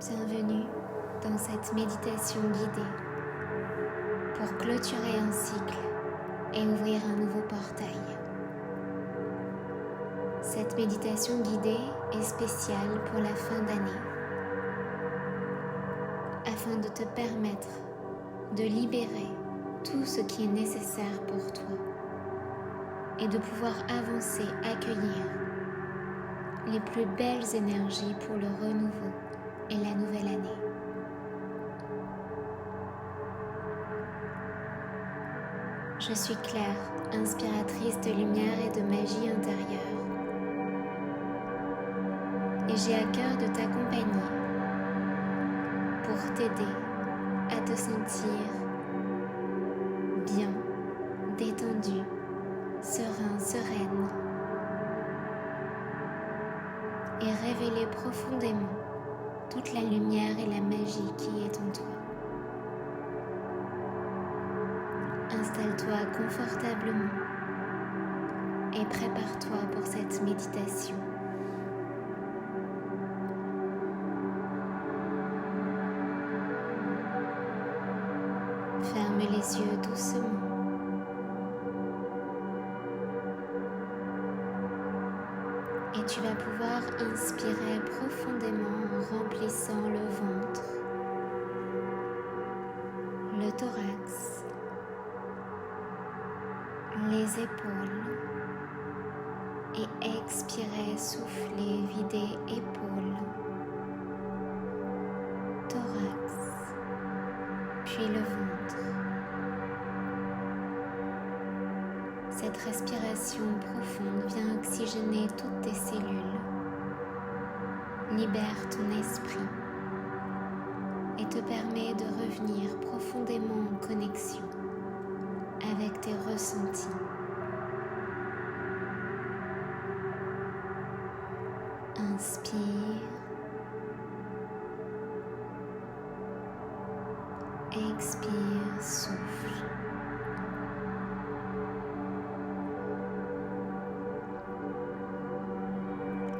Bienvenue dans cette méditation guidée pour clôturer un cycle et ouvrir un nouveau portail. Cette méditation guidée est spéciale pour la fin d'année afin de te permettre de libérer tout ce qui est nécessaire pour toi et de pouvoir avancer, accueillir les plus belles énergies pour le renouveau et la nouvelle année. Je suis Claire, inspiratrice de lumière et de magie intérieure. Et j'ai à cœur de t'accompagner pour t'aider à te sentir bien, détendu, serein, sereine et révéler profondément toute la lumière et la magie qui est en toi. Installe-toi confortablement et prépare-toi pour cette méditation. Ferme les yeux doucement. Et tu vas pouvoir inspirer profondément en remplissant le ventre, le thorax, les épaules et expirer, souffler, vider épaules, thorax, puis le ventre. Cette respiration profonde vient oxygéner toutes tes cellules, libère ton esprit et te permet de revenir profondément en connexion avec tes ressentis. Inspire, expire, souffle.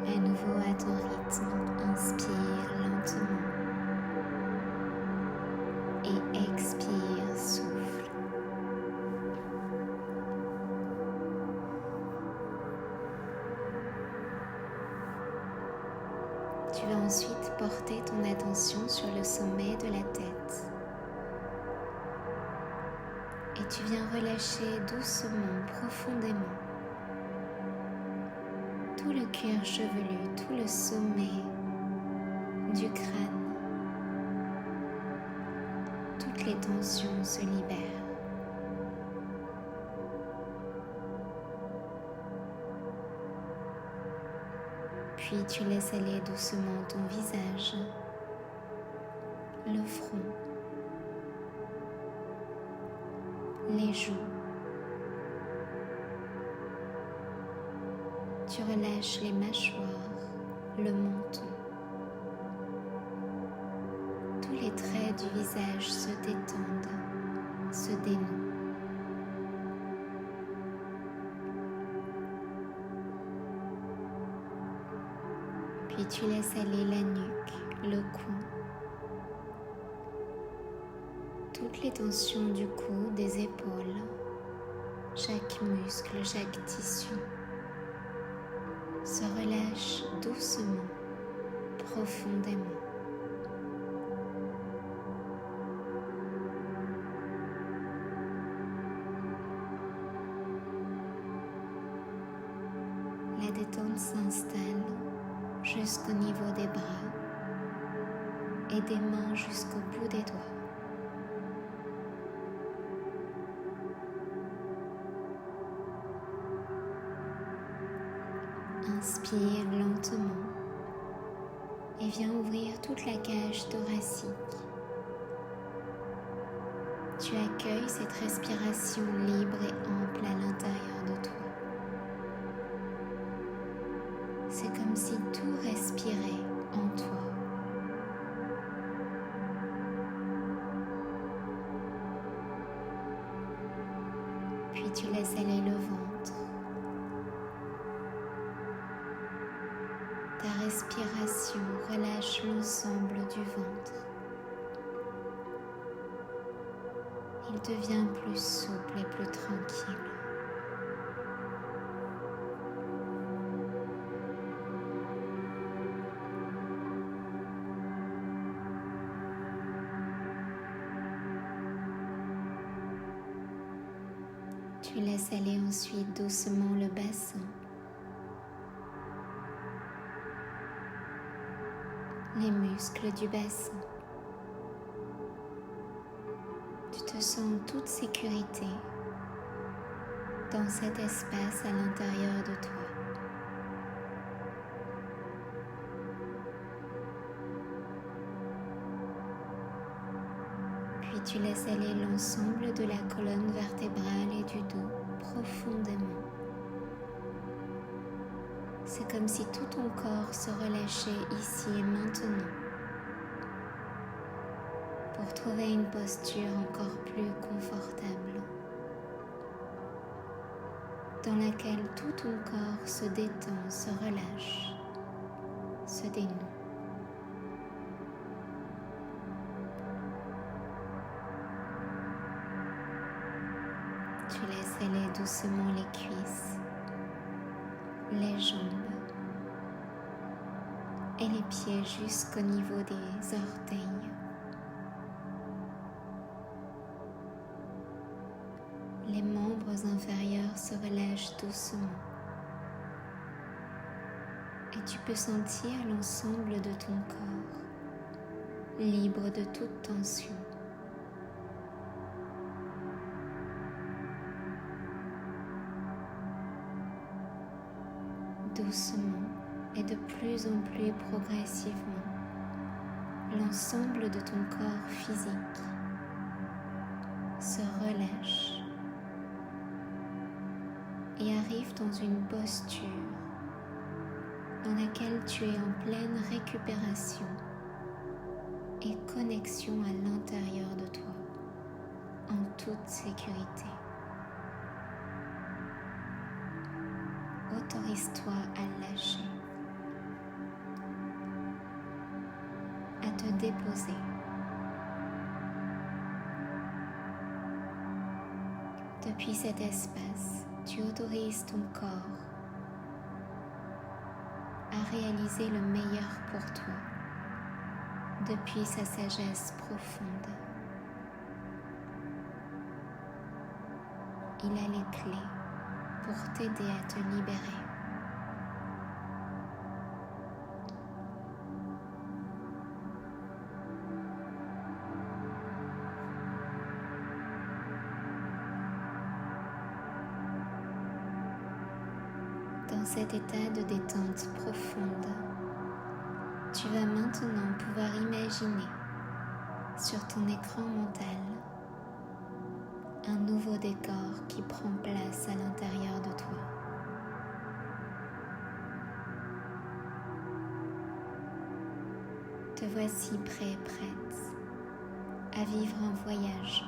À nouveau à ton rythme, inspire lentement et expire, souffle. Tu vas ensuite porter ton attention sur le sommet de la tête et tu viens relâcher doucement, profondément tout le cuir chevelu, tout le sommet du crâne. Toutes les tensions se libèrent. Puis tu laisses aller doucement ton visage, le front, les joues. Tu relâches les mâchoires, le menton. Tous les traits du visage se détendent, se dénouent. Puis tu laisses aller la nuque, le cou. Toutes les tensions du cou, des épaules, chaque muscle, chaque tissu se relâche doucement, profondément. La détente s'installe jusqu'au niveau des bras et des mains jusqu'au bout des doigts. Inspire lentement et viens ouvrir toute la cage thoracique. Tu accueilles cette respiration libre et ample à l'intérieur de toi. C'est comme si tout respirait en toi. Puis tu laisses aller le ventre. Ta respiration relâche l'ensemble du ventre. Il devient plus souple et plus tranquille. Tu laisses aller ensuite doucement le bassin, les muscles du bassin. Tu te sens en toute sécurité dans cet espace à l'intérieur de toi. Puis tu laisses aller l'ensemble de la colonne vertébrale et du dos profondément. C'est comme si tout ton corps se relâchait ici et maintenant pour trouver une posture encore plus confortable dans laquelle tout ton corps se détend, se relâche, se dénoue. Tu laisses aller doucement les cuisses, les jambes et les pieds jusqu'au niveau des orteils. Les membres inférieurs se relâchent doucement et tu peux sentir l'ensemble de ton corps libre de toute tension. Doucement et de plus en plus progressivement, l'ensemble de ton corps physique se relâche et arrive dans une posture dans laquelle tu es en pleine récupération et connexion à l'intérieur de toi, en toute sécurité. Autorise-toi à lâcher, à te déposer. Depuis cet espace, tu autorises ton corps à réaliser le meilleur pour toi depuis sa sagesse profonde. Il a les clés pour t'aider à te libérer. Dans cet état de détente profonde, tu vas maintenant pouvoir imaginer sur ton écran mental un nouveau décor qui prend place à l'intérieur de toi. Te voici prêt, prête à vivre un voyage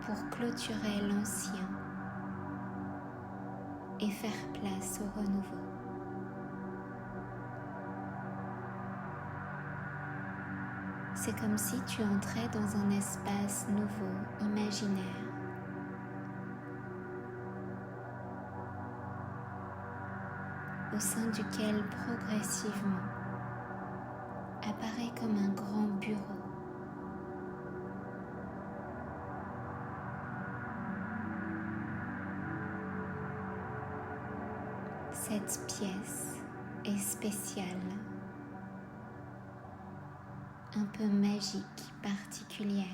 pour clôturer l'ancien et faire place au renouveau. C'est comme si tu entrais dans un espace nouveau, imaginaire. Au sein duquel progressivement apparaît comme un grand bureau. Cette pièce est spéciale, un peu magique, particulière.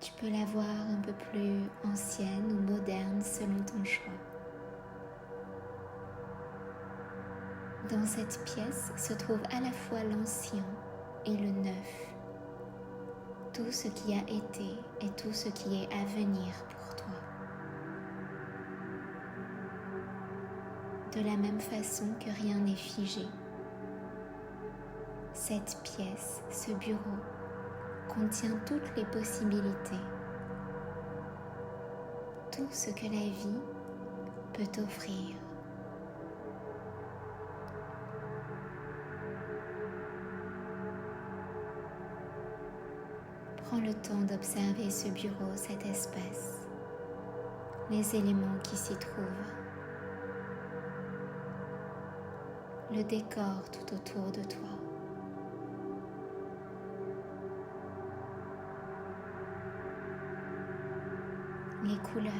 Tu peux la voir un peu plus ancienne ou moderne selon ton choix. Dans cette pièce se trouve à la fois l'ancien et le neuf. Tout ce qui a été et tout ce qui est à venir pour toi. De la même façon que rien n'est figé, cette pièce, ce bureau, contient toutes les possibilités. Tout ce que la vie peut t'offrir. Prends le temps d'observer ce bureau, cet espace, les éléments qui s'y trouvent, le décor tout autour de toi. Les couleurs,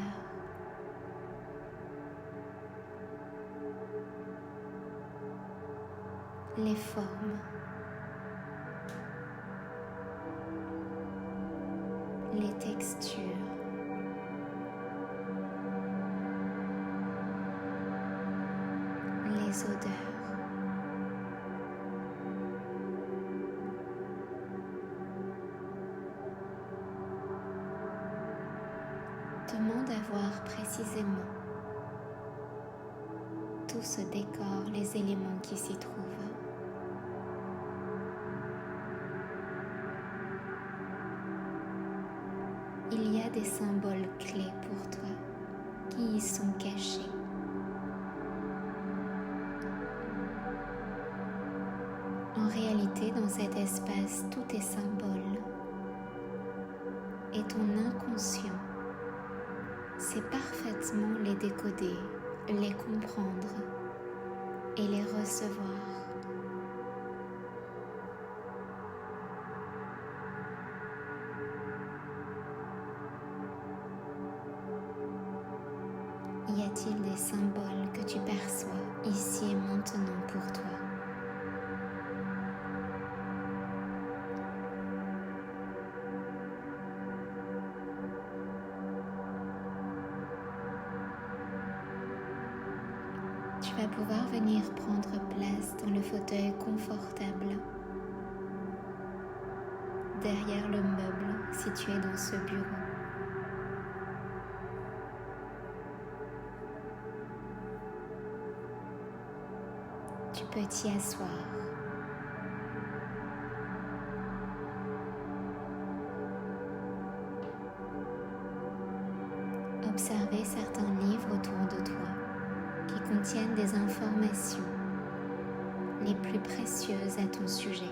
les formes, les textures, les odeurs. Demande à voir précisément tout ce décor, les éléments qui s'y trouvent. Il y a des symboles clés pour toi qui y sont cachés. En réalité, dans cet espace, tout est symbole et ton inconscient sait parfaitement les décoder, les comprendre et les recevoir. Y a-t-il des symboles que tu perçois ici et maintenant pour toi? Tu vas pouvoir venir prendre place dans le fauteuil confortable derrière le meuble situé dans ce bureau. Tu peux t'y asseoir. Observer certains livres autour de toi qui contiennent des informations les plus précieuses à ton sujet.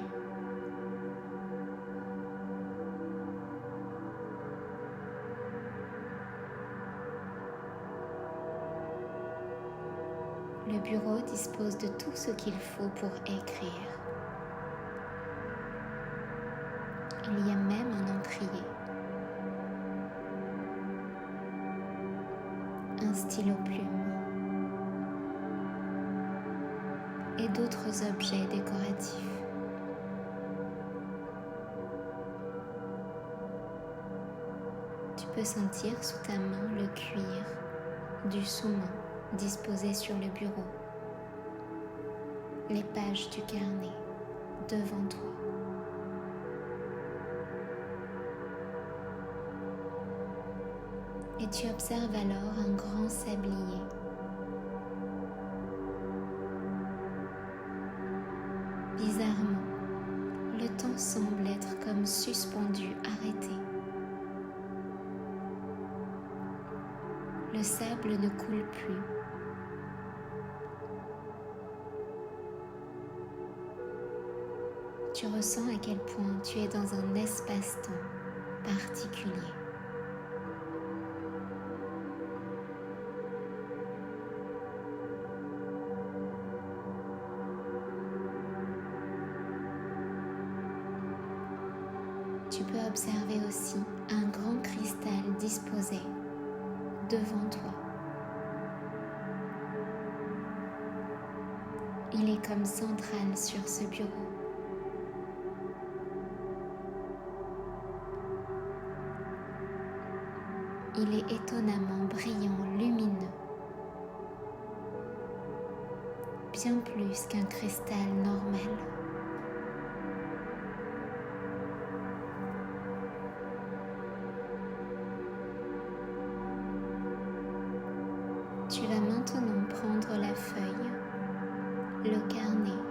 Le bureau dispose de tout ce qu'il faut pour écrire. Il y a même un encrier, un stylo-plume et d'autres objets décoratifs. Tu peux sentir sous ta main le cuir du sous-main disposé sur le bureau, les pages du carnet devant toi. Et tu observes alors un grand sablier. Bizarrement, le temps semble être comme suspendu, arrêté. Le sable ne coule plus. Tu ressens à quel point tu es dans un espace-temps particulier. Tu peux observer aussi un grand cristal disposé devant toi. Il est comme central sur ce bureau. Il est étonnamment brillant, lumineux, bien plus qu'un cristal normal. Tu vas maintenant prendre la feuille, le carnet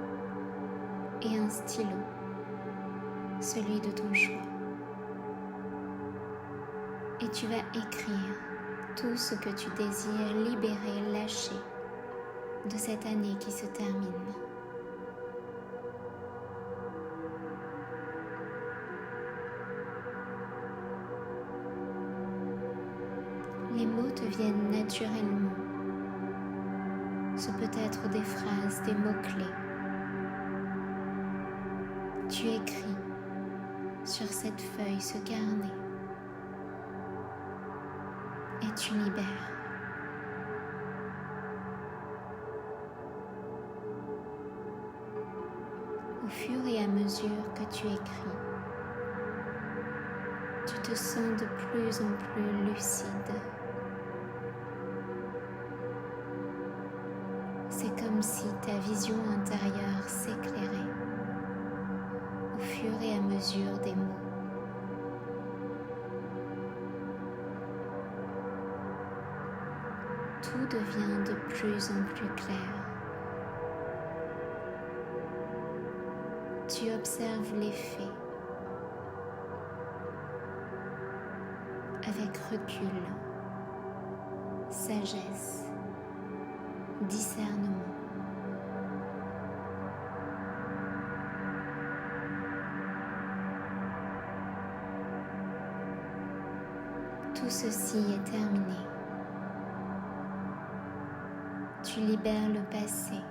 et un stylo, celui de ton choix. Et tu vas écrire tout ce que tu désires libérer, lâcher de cette année qui se termine. Les mots te viennent naturellement. Ce peut être des phrases, des mots-clés. Tu écris sur cette feuille, ce carnet, et tu libères. Au fur et à mesure que tu écris, tu te sens de plus en plus lucide. C'est comme si ta vision intérieure s'éclairait au fur et à mesure des mots. Tout devient de plus en plus clair. Tu observes les faits avec recul, sagesse, discernement. Tout ceci est terminé. Tu libères le passé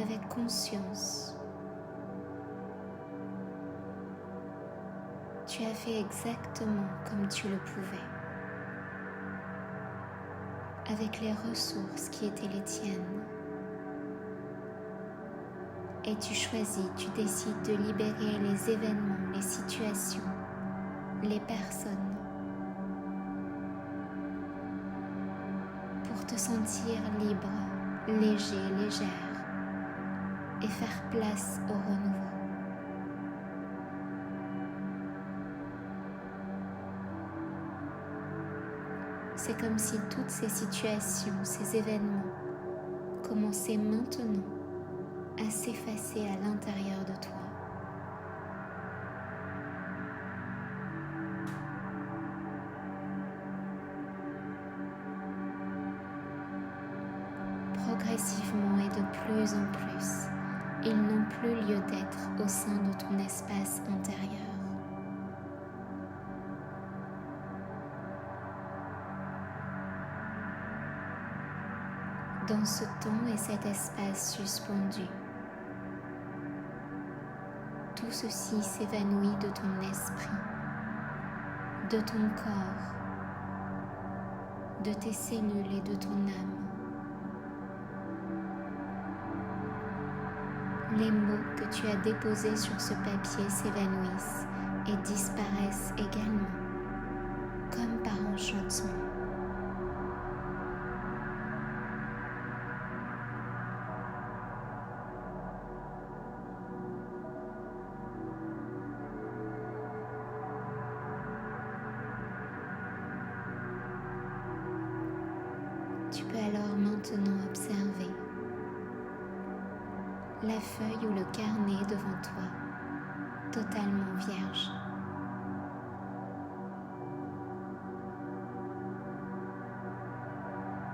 avec conscience. Tu as fait exactement comme tu le pouvais, avec les ressources qui étaient les tiennes. Et tu choisis, tu décides de libérer les événements, les situations, les personnes, pour te sentir libre, léger, légère, et faire place au renouveau. C'est comme si toutes ces situations, ces événements commençaient maintenant à s'effacer à l'intérieur de toi. Progressivement et de plus en plus, ils n'ont plus lieu d'être au sein de ton espace intérieur. Dans ce temps et cet espace suspendu, tout ceci s'évanouit de ton esprit, de ton corps, de tes cellules et de ton âme. Les mots que tu as déposés sur ce papier s'évanouissent et disparaissent également, comme par enchantement. Tu peux alors maintenant observer la feuille ou le carnet devant toi, totalement vierge.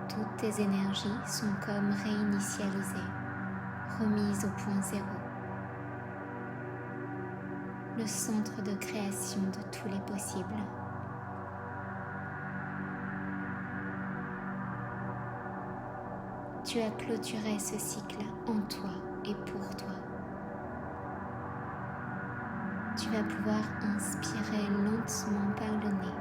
Toutes tes énergies sont comme réinitialisées, remises au point zéro. Le centre de création de tous les possibles. Tu as clôturé ce cycle en toi et pour toi. Tu vas pouvoir inspirer lentement par le nez.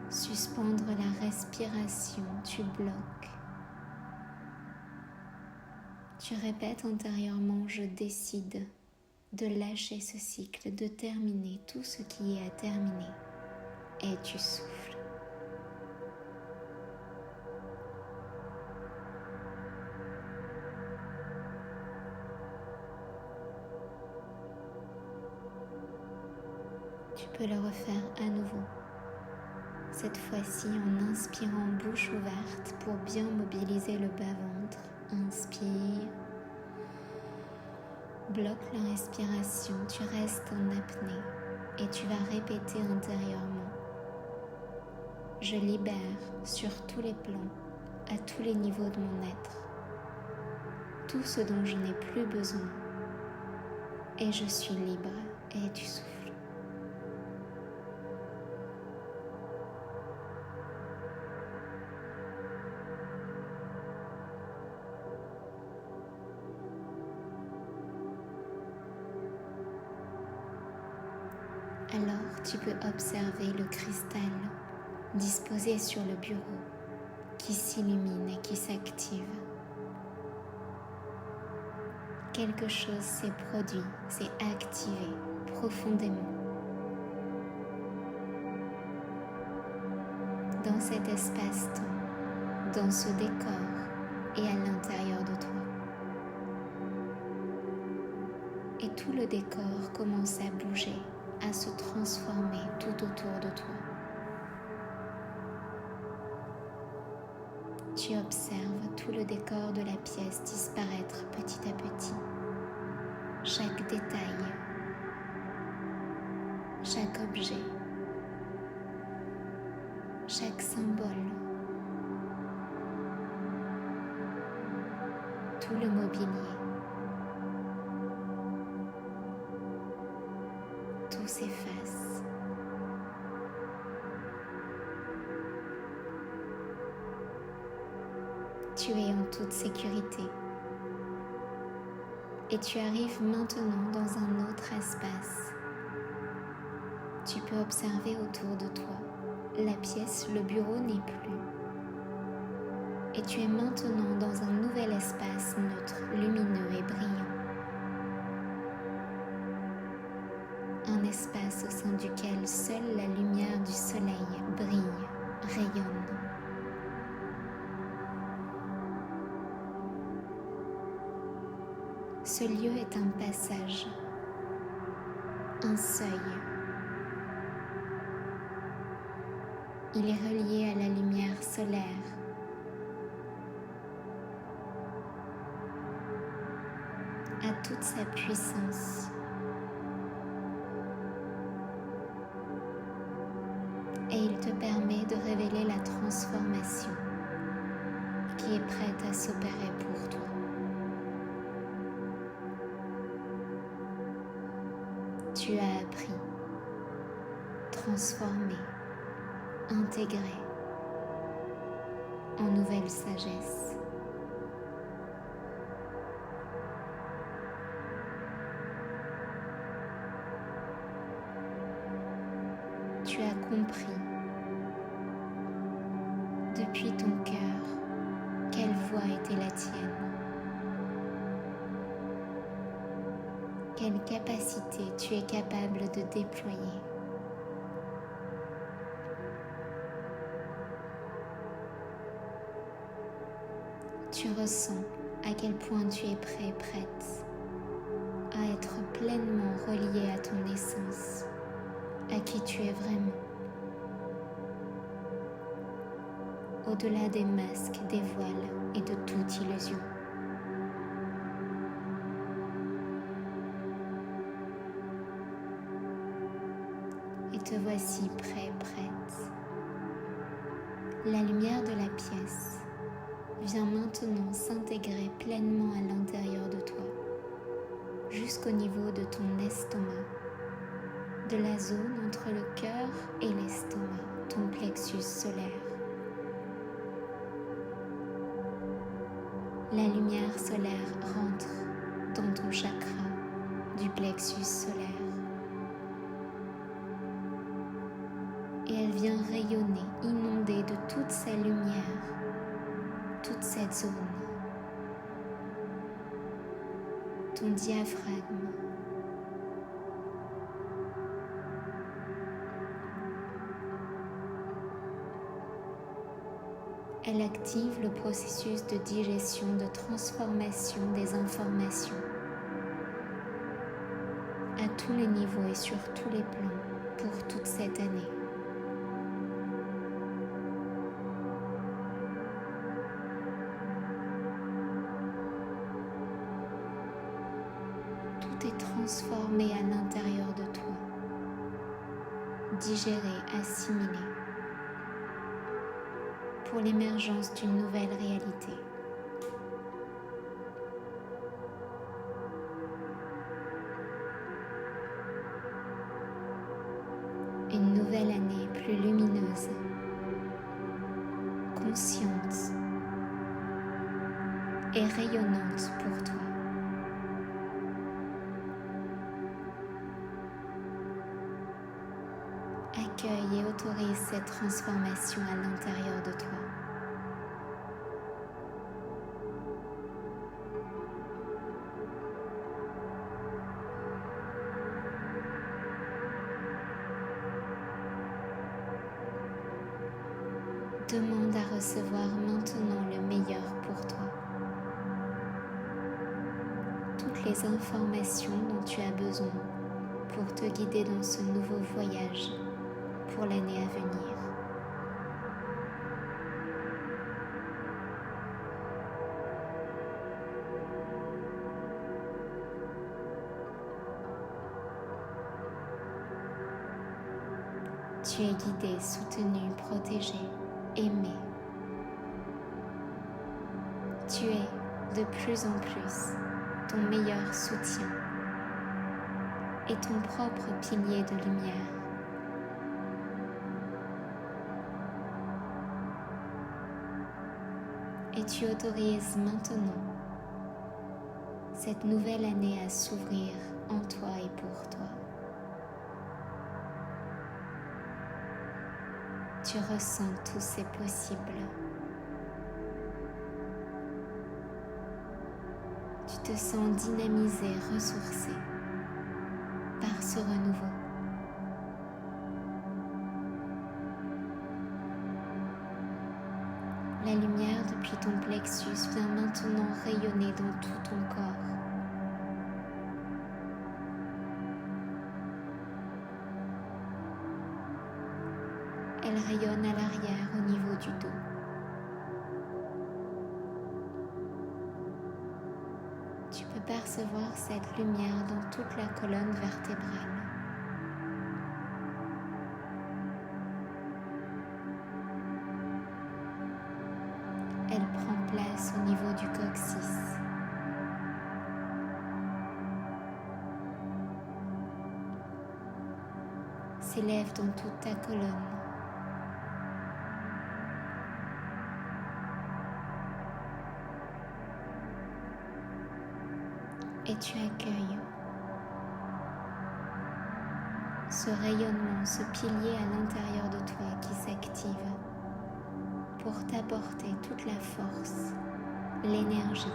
Suspendre la respiration, tu bloques. Tu répètes intérieurement, je décide de lâcher ce cycle, de terminer tout ce qui est à terminer. Et tu souffles. Tu peux le refaire à nouveau. Cette fois-ci en inspirant bouche ouverte pour bien mobiliser le bas-ventre. Inspire. Bloque la respiration, tu restes en apnée et tu vas répéter intérieurement. Je libère sur tous les plans à tous les niveaux de mon être, tout ce dont je n'ai plus besoin, et je suis libre et tu souffles. Alors tu peux observer le cristal disposé sur le bureau qui s'illumine et qui s'active. Quelque chose s'est produit, s'est activé profondément. Dans cet espace-temps, dans ce décor et à l'intérieur de toi. Et tout le décor commence à bouger, à se transformer tout autour de toi. Tu observes tout le décor de la pièce disparaître petit à petit. Chaque détail, chaque objet, chaque symbole, tout le mobilier. Tout s'efface. Tu es en toute sécurité et tu arrives maintenant dans un autre espace. Tu peux observer autour de toi. La pièce, le bureau n'est plus. Et tu es maintenant dans un nouvel espace neutre, lumineux et brillant. Un espace au sein duquel seule la lumière du soleil brille, rayonne. Ce lieu est un passage, un seuil. Il est relié à la lumière solaire. À toute sa puissance. Et il te permet de révéler la transformation qui est prête à s'opérer pour toi. Tu as appris, transformé, intégré en nouvelle sagesse. Tu as compris depuis ton cœur quelle voie était la tienne, quelle capacité tu es capable de déployer. Tu ressens à quel point tu es prêt, prête à être pleinement relié à ton essence, à qui tu es vraiment. Au-delà des masques, des voiles et de toute illusion. Et te voici prêt, prête. La lumière de la pièce vient maintenant s'intégrer pleinement à l'intérieur de toi, jusqu'au niveau de ton estomac, de la zone entre le cœur et l'estomac, ton plexus solaire. La lumière solaire rentre dans ton chakra du plexus solaire et elle vient rayonner, inonder de toute sa lumière toute cette zone, ton diaphragme, elle active le processus de digestion, de transformation des informations à tous les niveaux et sur tous les plans pour toute cette année. Tout est transformé à l'intérieur de toi, digéré, assimilé, pour l'émergence d'une nouvelle réalité. Une nouvelle année plus lumineuse, consciente et rayonnante pour toi. Accueille et autorise cette transformation à l'intérieur de toi. Demande à recevoir maintenant le meilleur pour toi. Toutes les informations dont tu as besoin pour te guider dans ce nouveau voyage pour l'année à venir. Tu es guidé, soutenu, protégé, aimé. Tu es de plus en plus ton meilleur soutien et ton propre pilier de lumière. Et tu autorises maintenant cette nouvelle année à s'ouvrir en toi et pour toi. Tu ressens tous ces possibles. Tu te sens dynamisé, ressourcé par ce renouveau. La lumière depuis ton plexus vient maintenant rayonner dans tout ton corps. Elle rayonne à l'arrière au niveau du dos. Tu peux percevoir cette lumière dans toute la colonne vertébrale. Elle prend place au niveau du coccyx. S'élève dans toute ta colonne. Et tu accueilles ce rayonnement, ce pilier à l'intérieur de toi qui s'active pour t'apporter toute la force, l'énergie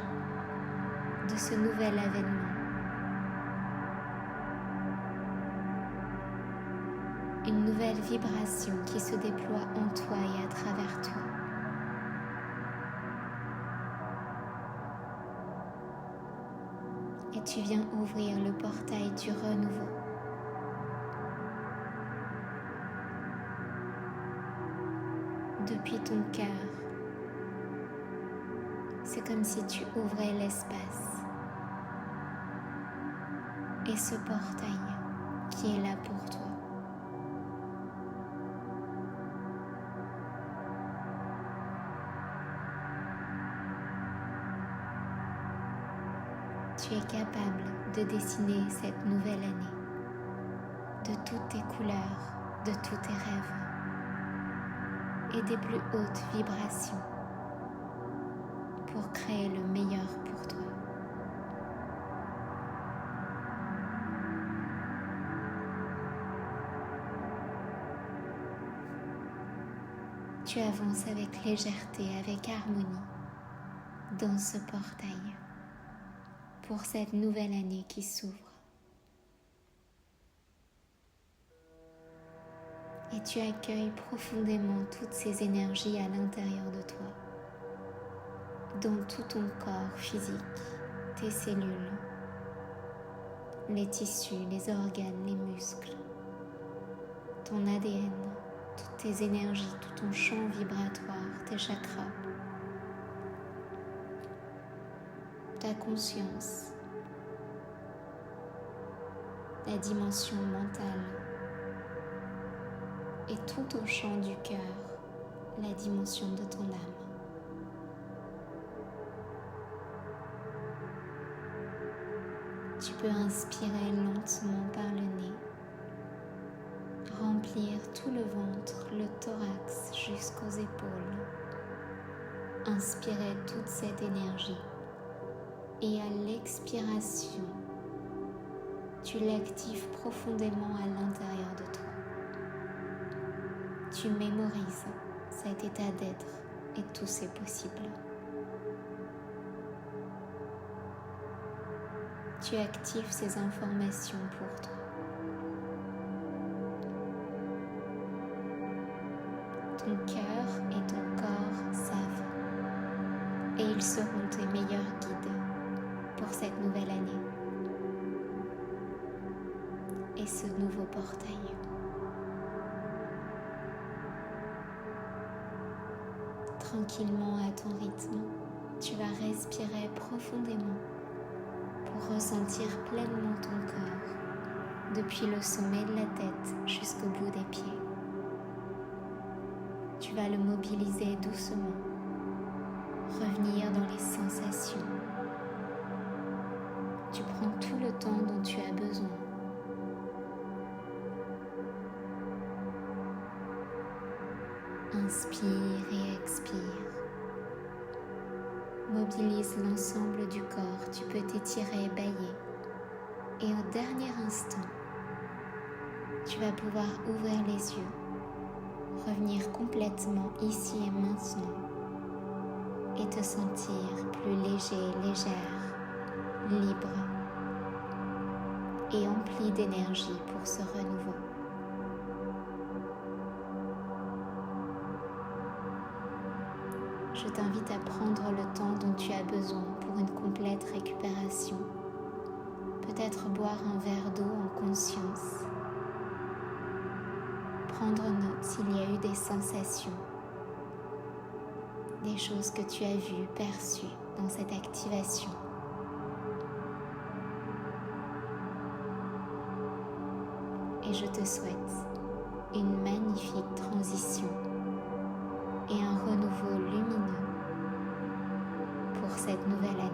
de ce nouvel avènement. Une nouvelle vibration qui se déploie en toi et à travers toi. Et tu viens ouvrir le portail du renouveau. Depuis ton cœur, c'est comme si tu ouvrais l'espace. Et ce portail qui est là pour toi. Tu es capable de dessiner cette nouvelle année, de toutes tes couleurs, de tous tes rêves et des plus hautes vibrations pour créer le meilleur pour toi. Tu avances avec légèreté, avec harmonie dans ce portail pour cette nouvelle année qui s'ouvre. Et tu accueilles profondément toutes ces énergies à l'intérieur de toi, dans tout ton corps physique, tes cellules, les tissus, les organes, les muscles, ton ADN, toutes tes énergies, tout ton champ vibratoire, tes chakras, ta conscience, la dimension mentale et tout au champ du cœur, la dimension de ton âme. Tu peux inspirer lentement par le nez, remplir tout le ventre, le thorax jusqu'aux épaules. Inspirer toute cette énergie et à l'expiration, tu l'actives profondément à l'intérieur de toi. Tu mémorises cet état d'être et tout c'est possible. Tu actives ces informations pour toi. Ton cœur et ton corps savent et ils seront tes meilleurs guides pour cette nouvelle année et ce nouveau portail. Tranquillement à ton rythme, tu vas respirer profondément pour ressentir pleinement ton corps depuis le sommet de la tête jusqu'au bout des pieds. Tu vas le mobiliser doucement, revenir dans les sensations. Tu prends tout le temps dont tu as besoin. Inspire et expire. Mobilise l'ensemble du corps. Tu peux t'étirer et bâiller. Et au dernier instant, tu vas pouvoir ouvrir les yeux, revenir complètement ici et maintenant et te sentir plus léger, légère, libre et empli d'énergie pour ce renouveau. Je t'invite à prendre le temps dont tu as besoin pour une complète récupération. Peut-être boire un verre d'eau en conscience. Prendre note s'il y a eu des sensations, des choses que tu as vues, perçues dans cette activation. Et je te souhaite une magnifique transition et un renouveau lumineux pour cette nouvelle année.